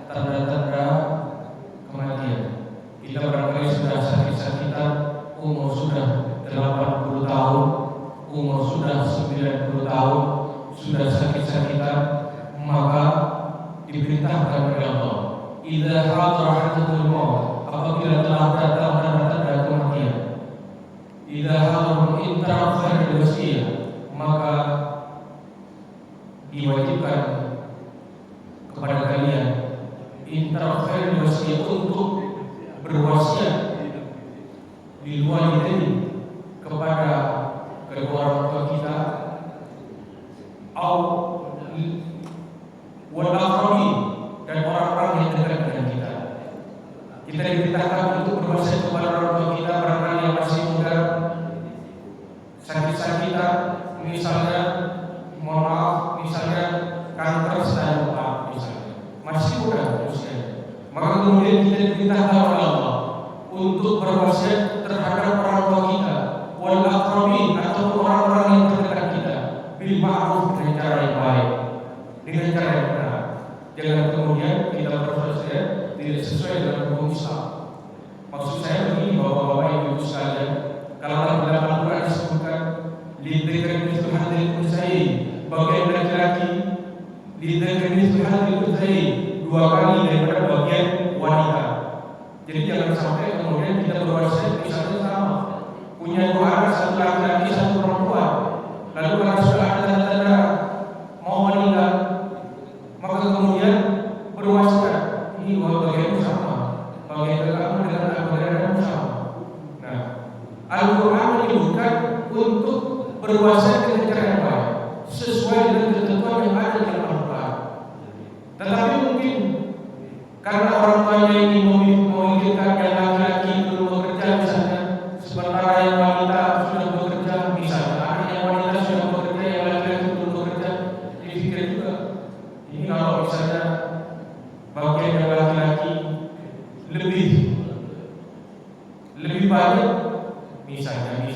tanda-tanda kematian. Kita barangkali sudah sakit-sakitan, umur sudah 80 tahun, umur sudah 90 tahun, sudah sakit-sakitan, maka diperintahkan oleh Allah, idza hadara ahadakumul maut, apabila telah datang tanda-tanda kematian, idza hadara intara khairul wasiyah, maka diwajibkan kepada kalian intara khairul wasiyah untuk berwasiat di luar ini kepada kedua orang tua kita, wal aqrabin, dan orang-orang yang Kita diperintahkan untuk berwasiat kepada orang tua kita barangkali yang masih muda, sakit-sakitan, misalnya, mohon maaf, misalnya kanker stadium 4 misalnya, masih muda usianya. Maka kemudian kita diperintahkan oleh Allah untuk berwasiat terhadap orang tua kita, wal aqrabin atau orang-orang yang terdekat kita, bil ma'ruf, dengan cara yang baik, dengan cara yang benar. Jangan kemudian kita berwasiat tidak sesuai dengan hukum Islam. Maksud saya begini, bapak-bapak ibu sekalian, kalau dalam Al-Quran disebutkan lidzikri mithlu hadzal unsayayn, bagian laki-laki, lidzikri mithlu hadzal unsayayn, 2 kali daripada bagian wanita. Jadi jangan sampai kemudian kita berwasiat misalnya sama, punya 2 anak, 1 laki-laki, 1 perempuan, lalu kalau sudah ada tanda-tanda mau meninggal, maka kemudian berwasiat ini bagian sama, bagian kamu dengan bagian sama. Nah, Al-Quran menyebutkan untuk berwasiat dengan cara yang baik, sesuai dengan ketentuan yang ada dalam Al-Quran. Tetapi mungkin karena orang tuanya ini memikirkan yang laki-laki belum bekerja misalnya, sementara yang wanita sudah bekerja misalnya, anak yang wanita sudah bekerja, yang laki-laki belum bekerja, dipikir juga ini kalau misalnya bagian yang laki-laki lebih banyak misalnya.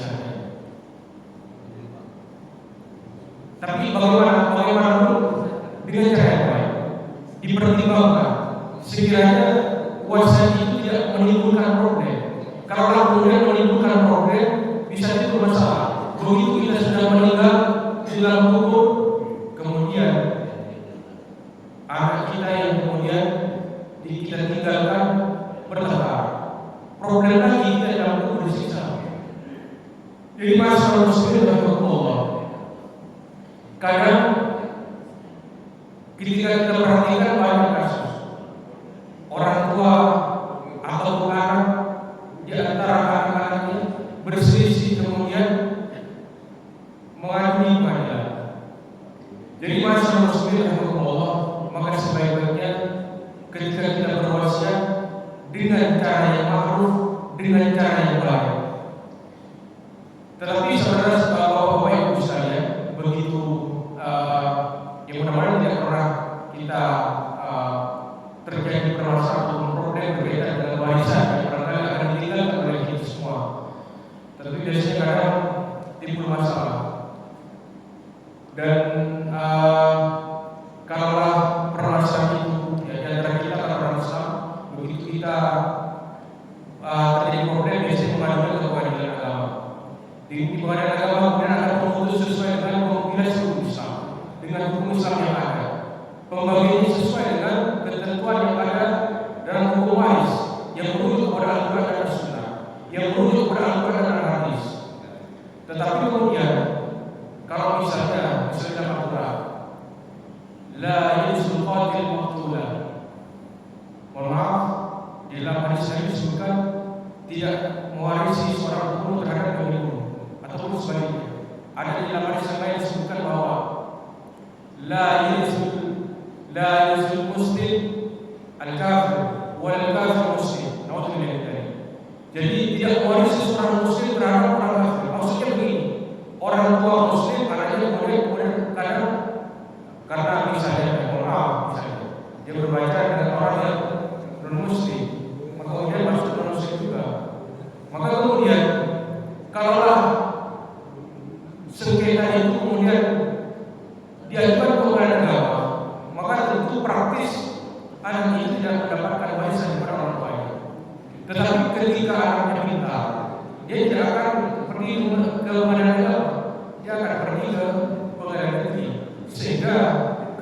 Tapi bagaimana dengan cara yang baik dipertimbangkan sekiranya wasiat itu tidak menimbulkan problem. Kalau kemudian menimbulkan problem, bisa itu bermasalah. Begitu kita sudah meninggal di dalam kubur, kemudian anak kita yang kemudian kita tinggalkan bertengkar, problem lagi kita dalam kubur disiksa. Jadi masalah muslim rahimahullah, kadang ketika kita perhatikan banyak kasus orang tua atau anak di antara anak-anaknya berselisih kemudian mengadili pengadilan. Jadi masalah muslim rahimahullah, maka sebaik-baiknya ketika kita berwasiat dengan cara yang ma'ruf, dengan cara yang baik. Tetapi saudara bapak-bapak ibu sekalian, begitu yang mudah-mudahan tidak pernah kita terjadi permasalahan atau problem berkaitan dengan warisan yang barangkali akan ditinggalkan oleh kita semua. Tetapi biasanya kadang timbul masalah. Dan kalaulah permasalahan itu ya, di antara kita kalau orang Islam, begitu kita terjadi problem, biasanya mengadukan ke pengadilan agama. Di pengadilan agama kemudian akan memutus sesuai dengan kompilasi hukum Islam, dengan hukum Islam yang ada. Pembagiannya sesuai dengan ketentuan yang ada dalam hukum waris yang merujuk kepada Al-Quran dan As-Sunnah, yang merujuk kepada Al-Quran dan Hadis. Tetapi kemudian kalau misalnya dalam Al-Quran, la yajuzul qatil maqtulah, mohon maaf, di dalam hadis ini disebutkan tidak mewarisi seorang pembunuh terhadap yang dibunuh, ataupun sebaliknya. Ada di dalam hadis yang lain disebutkan bahwa la yajuzul muslim al-kafir wal kafir muslim. Nauzubillah. Jadi tidak mewarisi seorang muslim terhadap orang kafir. Maksudnya begini, orang tua muslim anaknya kemudian kadang karena misalnya misalnya dia berbaca dengan orang yang non muslim, maka kemudian masuk non muslim juga. Maka kemudian kalaulah sengketa itu kemudian diajukan ke pengadilan agama, maka tentu praktis anak itu tidak mendapatkan warisan dari orang tuanya. Tetapi ketika anaknya pintar, dia tidak akan pergi ke pengadilan agama, dia akan pergi ke pengadilan negeri, sehingga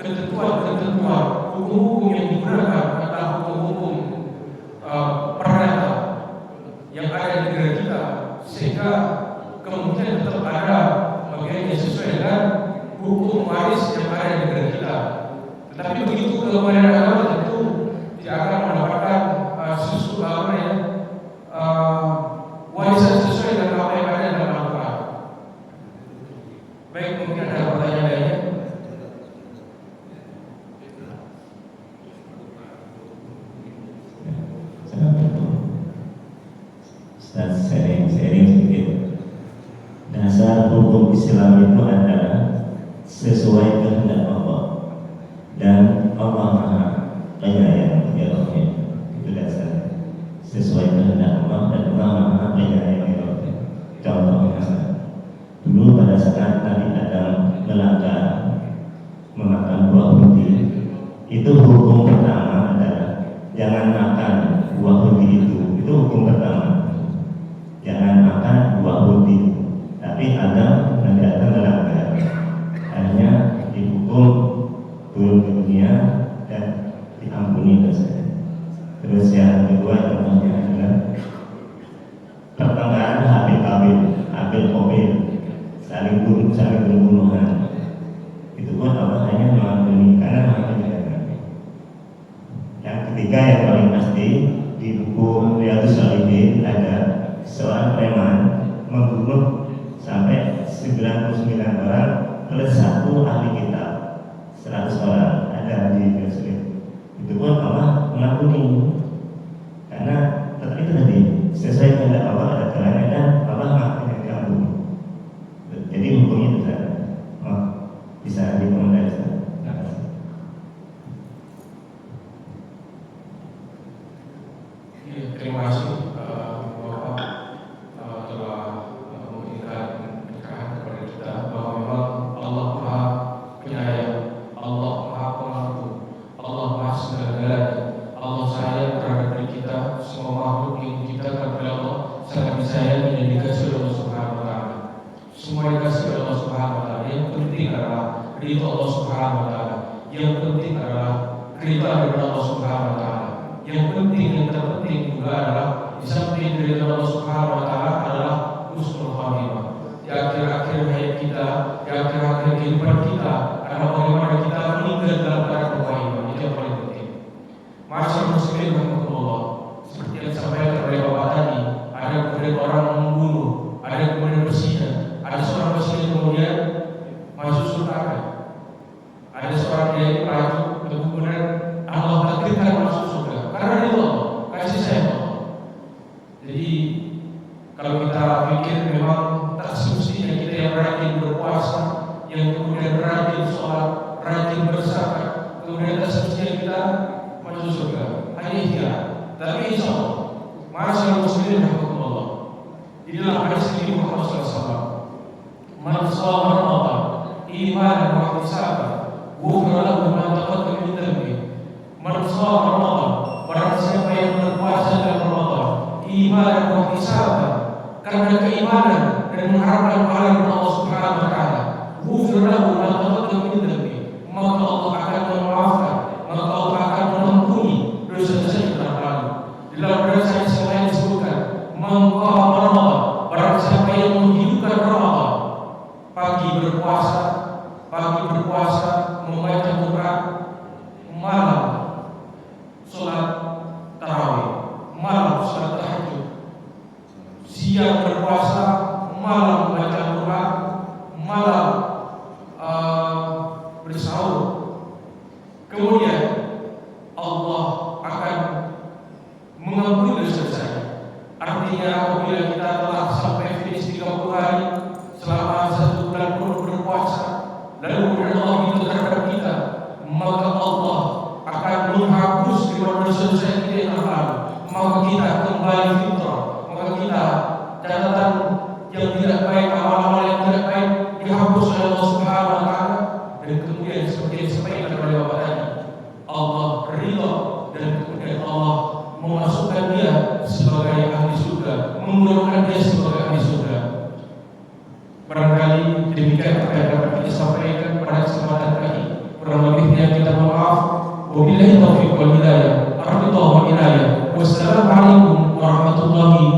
ketentuan hukum-hukum yang digunakan adalah hukum-hukum perdata yang ada di negara kita, sehingga kemudian tetap ada bagian yang sesuai dengan hukum waris yang ada di negara kita. Tetapi begitu ke pengadilan agama tentu tidak akan mendapatkan warisan sesuai dengan apa yang ada dalam Al-Quran. Baik, mungkin ada pertanyaan lainnya. Saya sharing sedikit. Dasar hukum Islam itu adalah sesuai kehendak Allah, dan Allah Maha Penyayang ya Allah. Itu dasar sesuai kehendak Allah, dan Allah Maha Penyayang ya Allah. Contohnya dulu pada saat Nabi Adam melanggar memakan buah putih, itu hukum pertama adalah jangan makan buah putih itu hukum pertama, jangan makan buah putih. Tapi Adam Nabi Adam melanggar, akhirnya dihukum turun ke dunia dan diampuni dosanya. Terus yang kedua contohnya adalah pertengkaran Habil Qabil, saling bunuh-bunuhan. Itu pun Allah hanya mengampuni karena Maha Penyayang. Yang ketiga yang paling pasti di buku Riyadhus Shalihin ada seorang preman membunuh sampai 99 orang plus satu ahli kitab, 100 orang ada di Muslim. Itu pun Allah mengampuni karena itu tadi sesuai kehendak Allah, ada kalanya dan Allah Maha Pengampun. Jadi hukumnya itu bisa dikomentari. Terima kasih Bapak telah memberikan pencerahan kepada kita bahwa memang Allah Maha Penyayang, Allah Maha Pengampun, Allah Maha Segala-galanya. Allah sayang terhadap diri kita, semua makhluk yang diciptakan oleh Allah sangat disayangi dan dikasih oleh Allah Subhanahu wa Ta'ala. Semua dikasih oleh Allah Subhanahu wa Ta'ala. Yang penting adalah ridho Allah Subhanahu wa Ta'ala. Yang penting adalah ridha dari Allah Subhanahu wa Ta'ala. Yang penting, yang terpenting juga adalah di samping dari Allah Subhanahu wa Ta'ala adalah husnul khatimah. Di akhir-akhir hayat kita, di akhir-akhir kehidupan kita, adalah bagaimana kita meninggal dalam keadaan berkhatimah. Itu yang paling penting. Masyarakat muslimin rahmatullah, seperti yang disampaikan oleh Bapak tadi, ada kemudian orang membunuh, ada kemudian berzina, ada seorang berzina kemudian masuk surga, ada seorang dia raju kemudian Allah takdirkan masuk surga karena itu Allah, kasih sayang Allah. Jadi kalau kita pikir memang tak semestinya kita yang rajin berpuasa, yang kemudian rajin sholat, rajin berzakat, kemudian tak semestinya kita masuk surga. Hanya ikhtiar. Tapi insya Allah, masyarakat muslimin rahmatullah, di dalam hadis Nabi Muhammad SAW, man shoma Ramadan imanan wa ihtisaban ghufira lahu ma taqaddama min dhanbihi. Man shoma Ramadan, barang siapa yang berpuasa dalam Ramadan imanan wa ihtisaban, karena keimanan dan mengharapkan pahala dari Allah Subhanahu wa Ta'ala, ghufira lahu ma taqaddama min dhanbihi, maka Allah akan memaafkan, maka Allah akan mengampuni dosa-dosa yang telah lalu. Di dalam dosa yang lain disebutkan, man qama Ramadan, barang siapa yang menghidupkan Ramadan, pagi berpuasa, membaca Quran, malam sholat tarawih, malam sholat tahajud, siang berpuasa, malam membaca Quran, malam bersahur. Kemudian Allah akan mengampuni dosa-dosa. Artinya apabila kita telah sampai finish 30 hari selama 1 bulan penuh berpuasa, lalu kemudian Allah itu terhadap kita, maka Allah akan menghapus kedua dosa-dosa kita yang lalu. Maka kita kembali fitrah, maka kita catatan yang tidak baik, amal-amal yang tidak baik dihapus oleh Allah Subhanahu wa Ta'ala. Dan kemudian seperti yang disampaikan oleh Bapak tadi, Allah ridha dan kemudian Allah memasukkan dia sebagai ahli surga, menggolongkan dia sebagai ahli surga. Barangkali demikian apa yang dapat kita sampaikan pada kesempatan kali. Kurang lebihnya kita mohon maaf. Wabillahi taufiq wal hidayah. Wassalamualaikum warahmatullahi